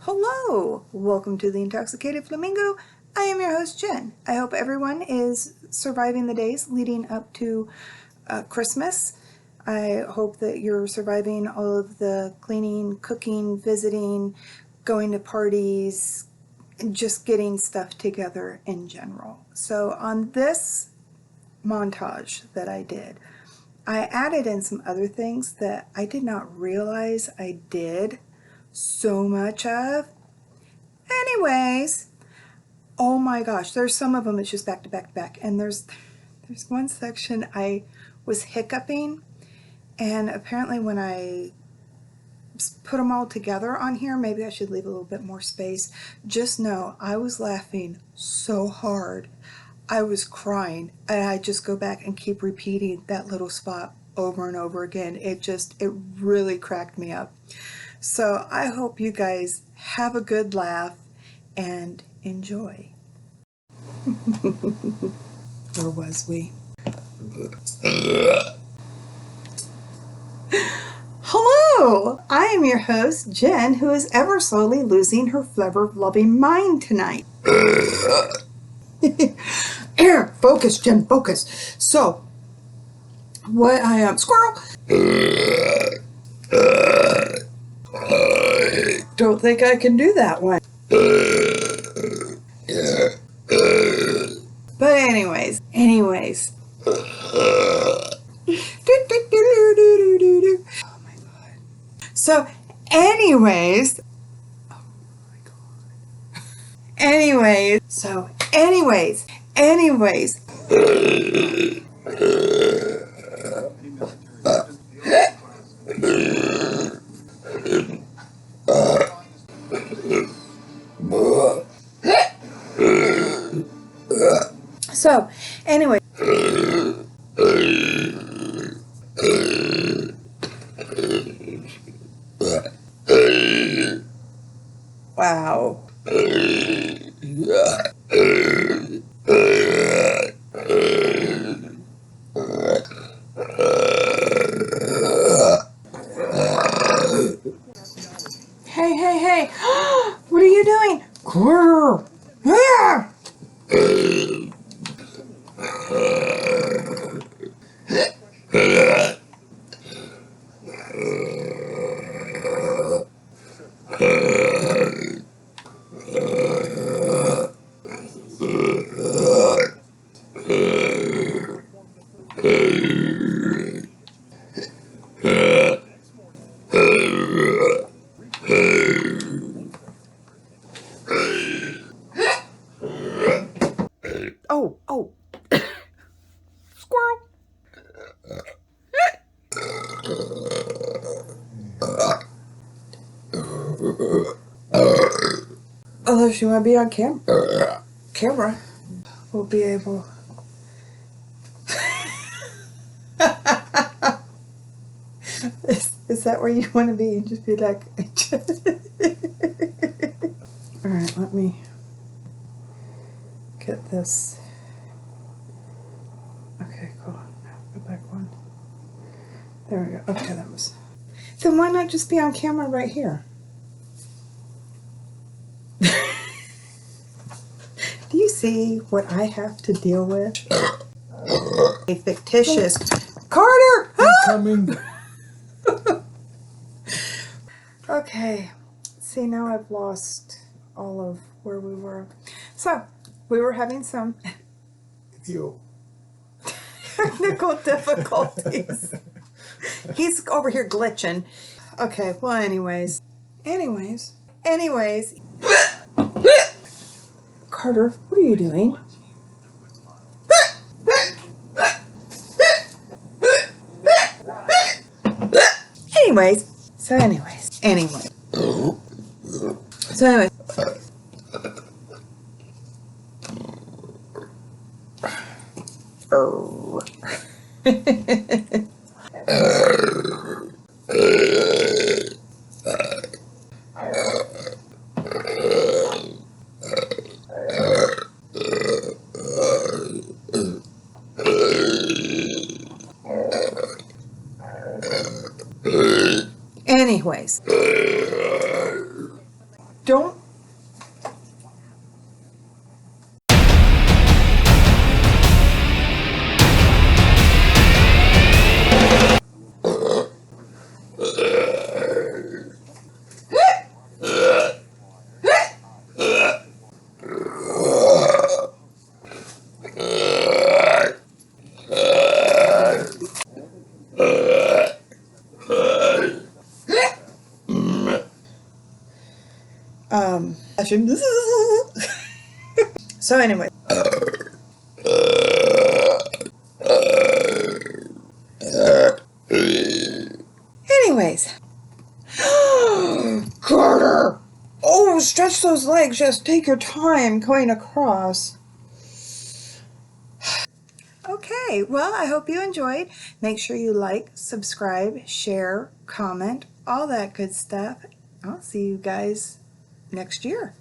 Hello! Welcome to the Intoxicated Flamingo. I am your host, Jen. I hope everyone is surviving the days leading up to Christmas. I hope that you're surviving all of the cleaning, cooking, visiting, going to parties, and just getting stuff together in general. So on this montage that I did, I added in some other things that I did not realize I did so much of. Anyways, oh my gosh, there's some of them it's just back to back to back, and there's one section I was hiccuping, and apparently when I put them all together on here, maybe I should leave a little bit more space. Just know I was laughing so hard I was crying, and I just go back and keep repeating that little spot over and over again. It really cracked me up. So I hope you guys have a good laugh and enjoy. Where was we? Hello! I am your host, Jen, who is ever slowly losing her flavor-loving mind tonight. Focus, Jen, focus. So, what I am... Squirrel! Don't think I can do that one. But anyways. Oh my god. So anyways. Oh my god. Anyways. So, anyway. Wow. Hey. What are you doing? Grrr. Ah! Oh. Squirrel. Unless you want to be on camera, we'll be able. Is that where you want to be? Just be like. All right, let me get this. Okay, cool. Go back one. There we go. Okay, that was. Then why not just be on camera right here? Do you see what I have to deal with? A fictitious Carter! Coming. Okay. See, now I've lost all of where we were. So, we were having some technical difficulties. He's over here glitching. Okay, well, anyways. Carter, what are you doing? Anyways. Anyways. Don't. So anyway. Anyways. Carter! Oh, stretch those legs. Just take your time going across. Okay, well, I hope you enjoyed. Make sure you like, subscribe, share, comment, all that good stuff. I'll see you guys next year.